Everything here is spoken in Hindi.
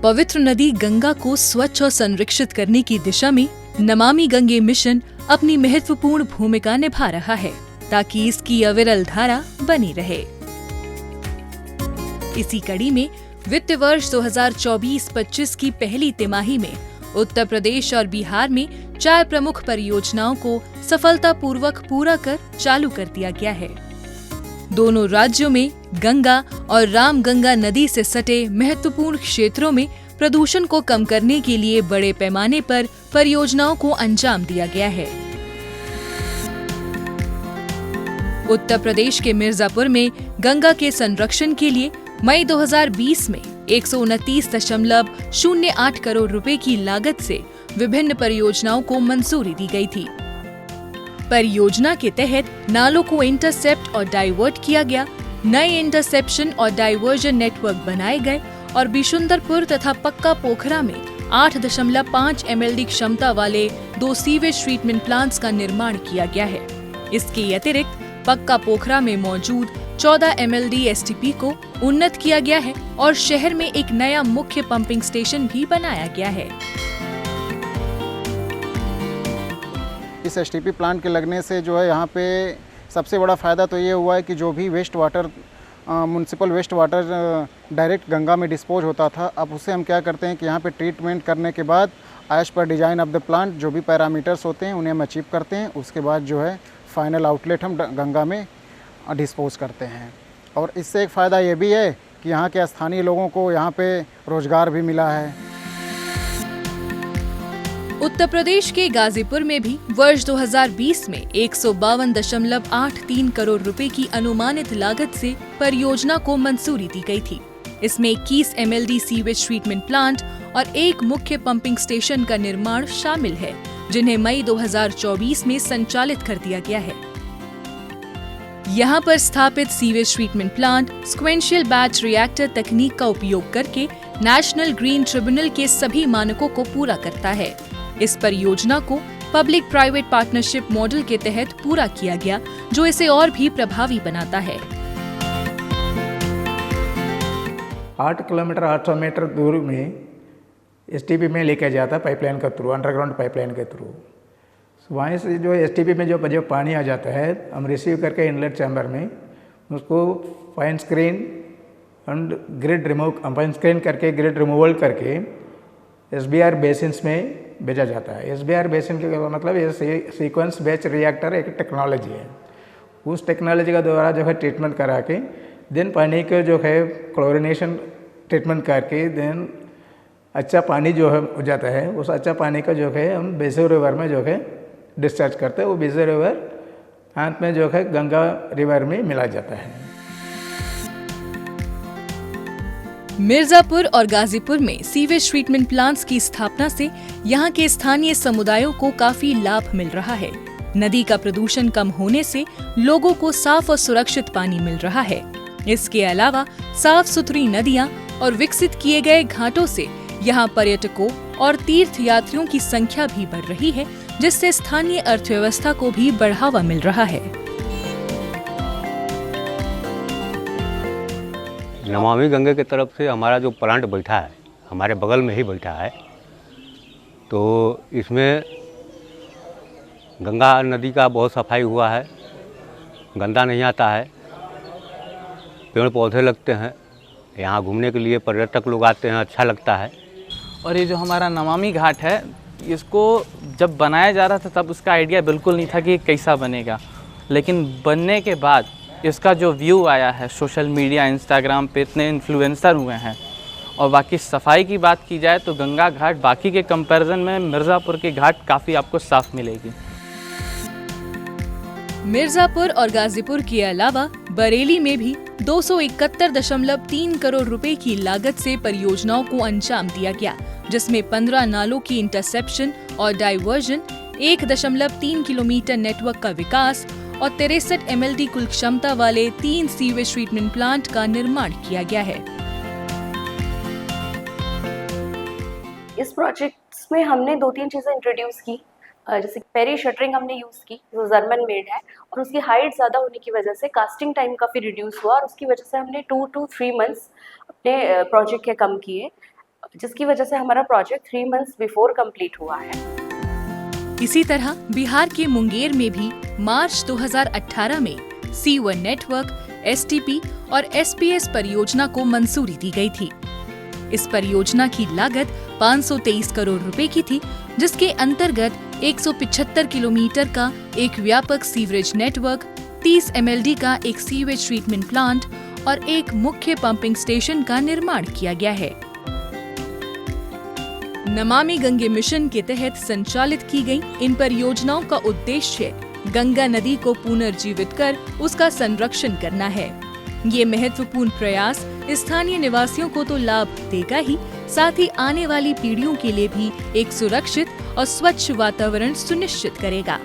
पवित्र नदी गंगा को स्वच्छ और संरक्षित करने की दिशा में नमामि गंगे मिशन अपनी महत्वपूर्ण भूमिका निभा रहा है, ताकि इसकी अविरल धारा बनी रहे। इसी कड़ी में वित्त वर्ष 2024-25 की पहली तिमाही में उत्तर प्रदेश और बिहार में 4 प्रमुख परियोजनाओं को सफलतापूर्वक पूरा कर चालू कर दिया गया है। दोनों राज्यों में गंगा और रामगंगा नदी से सटे महत्वपूर्ण क्षेत्रों में प्रदूषण को कम करने के लिए बड़े पैमाने पर परियोजनाओं को अंजाम दिया गया है। उत्तर प्रदेश के मिर्जापुर में गंगा के संरक्षण के लिए मई 2020 में 129.08 करोड़ रुपए की लागत से विभिन्न परियोजनाओं को मंजूरी दी गई थी। परियोजना के तहत नालों को इंटरसेप्ट और डाइवर्ट किया गया, नए इंटरसेप्शन और डाइवर्जन नेटवर्क बनाए गए और बिशुंदरपुर तथा पक्का पोखरा में 8.5 MLD क्षमता वाले 2 सीवेज ट्रीटमेंट प्लांट्स का निर्माण किया गया है। इसके अतिरिक्त पक्का पोखरा में मौजूद 14 MLD STP को उन्नत किया गया है और शहर में एक नया मुख्य पंपिंग स्टेशन भी बनाया गया है। इस STP प्लांट के लगने से जो है यहाँ पे सबसे बड़ा फ़ायदा तो ये हुआ है कि जो भी waste water municipal waste water direct Ganga में डिस्पोज होता था, अब उसे हम क्या करते हैं कि यहाँ पे ट्रीटमेंट करने के बाद as per design of the plant जो भी पैरामीटर्स होते हैं उन्हें हम अचीव करते हैं। उसके बाद जो है फाइनल आउटलेट हम गंगा में डिस्पोज करते हैं। और इससे एक फ़ायदा ये भी है कि यहाँ के स्थानीय लोगों को यहाँ पे रोजगार भी मिला है। उत्तर प्रदेश के गाजीपुर में भी वर्ष 2020 में 152.83 करोड़ रुपए की अनुमानित लागत से परियोजना को मंजूरी दी गई थी। इसमें 21 MLD सीवेज ट्रीटमेंट प्लांट और एक मुख्य पंपिंग स्टेशन का निर्माण शामिल है, जिन्हें मई 2024 में संचालित कर दिया गया है। यहाँ पर स्थापित sewage treatment plant sequential batch reactor तकनीक का उपयोग करके नेशनल ग्रीन ट्रिब्यूनल के सभी मानकों को पूरा करता है। इस परियोजना को पब्लिक प्राइवेट पार्टनरशिप मॉडल के तहत पूरा किया गया, जो इसे और भी प्रभावी बनाता है। 8 किलोमीटर 800 मीटर दूर में STP में लेके जाता पाइपलाइन के थ्रू, अंडरग्राउंड पाइपलाइन के थ्रू। वहाँ से जो STP में जो पानी आ जाता है, हम रिसीव करके इनलेट चैम्बर में उसको fine screen and grid remove fine screen करके ग्रिड रिमूवल करके SBR बेसिन्स में भेजा जाता है। SBR बेसिन के मतलब ये सीक्वेंस बैच रिएक्टर एक टेक्नोलॉजी है। उस टेक्नोलॉजी का द्वारा जो है ट्रीटमेंट करा के देन पानी के जो है क्लोरिनेशन ट्रीटमेंट करके देन अच्छा पानी जो है हो जाता है। उस अच्छा पानी का जो है हम बेसिन रिवर में जो है डिस्चार्ज करते हैं। वो बेसिन रिवर अंत में जो है गंगा रिवर में मिला जाता है। मिर्जापुर और गाजीपुर में सीवेज ट्रीटमेंट प्लांट्स की स्थापना से यहाँ के स्थानीय समुदायों को काफी लाभ मिल रहा है। नदी का प्रदूषण कम होने से लोगों को साफ और सुरक्षित पानी मिल रहा है। इसके अलावा साफ सुथरी नदियाँ और विकसित किए गए घाटों से यहाँ पर्यटकों और तीर्थ यात्रियों की संख्या भी बढ़ रही है, जिससे स्थानीय अर्थव्यवस्था को भी बढ़ावा मिल रहा है। नमामि गंगे की तरफ से हमारा जो प्लांट बैठा है, हमारे बगल में ही बैठा है, तो इसमें गंगा नदी का बहुत सफाई हुआ है, गंदा नहीं आता है, पेड़ पौधे लगते हैं, यहाँ घूमने के लिए पर्यटक लोग आते हैं, अच्छा लगता है। और ये जो हमारा नमामि घाट है, इसको जब बनाया जा रहा था तब उसका आइडिया बिल्कुल नहीं था कि कैसा बनेगा, लेकिन बनने के बाद इसका जो व्यू आया है सोशल मीडिया इंस्टाग्राम पे इतने इन्फ्लुएंसर हुए हैं। और बाकी सफाई की बात की जाए तो गंगा घाट बाकी के कंपैरिजन में मिर्ज़ापुर की घाट काफ़ी आपको साफ मिलेगी। मिर्जापुर और गाजीपुर के अलावा बरेली में भी 271.3 करोड़ रुपए की लागत से परियोजनाओं को अंजाम दिया गया, जिसमें 15 नालों की इंटरसेप्शन और डाइवर्जन, 1.3 किलोमीटर नेटवर्क का विकास और 63 MLD कुल क्षमता वाले 3 सीवेज ट्रीटमेंट प्लांट का निर्माण किया गया है। इस प्रोजेक्ट्स में हमने 2-3 चीज़ें इंट्रोड्यूस की, जैसे पेरी शटरिंग हमने यूज़ की जो जर्मन मेड है, और उसकी हाइट ज़्यादा होने की वजह से कास्टिंग टाइम काफ़ी रिड्यूस हुआ और उसकी वजह से हमने 2 to 3 months अपने प्रोजेक्ट के कम किए। जिसकी वजह से हमारा प्रोजेक्ट 3 मंथ्स बिफोर कंप्लीट हुआ है। इसी तरह बिहार के मुंगेर में भी मार्च 2018 में C1 नेटवर्क, STP और SPS परियोजना को मंजूरी दी गई थी। इस परियोजना की लागत 523 करोड़ रुपए की थी, जिसके अंतर्गत 175 किलोमीटर का एक व्यापक सीवरेज नेटवर्क, 30 MLD का एक सीवेज ट्रीटमेंट प्लांट और एक मुख्य पंपिंग स्टेशन का निर्माण किया गया है। नमामि गंगे मिशन के तहत संचालित की गई इन परियोजनाओं का उद्देश्य गंगा नदी को पुनर्जीवित कर उसका संरक्षण करना है। ये महत्वपूर्ण प्रयास स्थानीय निवासियों को तो लाभ देगा ही, साथ ही आने वाली पीढ़ियों के लिए भी एक सुरक्षित और स्वच्छ वातावरण सुनिश्चित करेगा।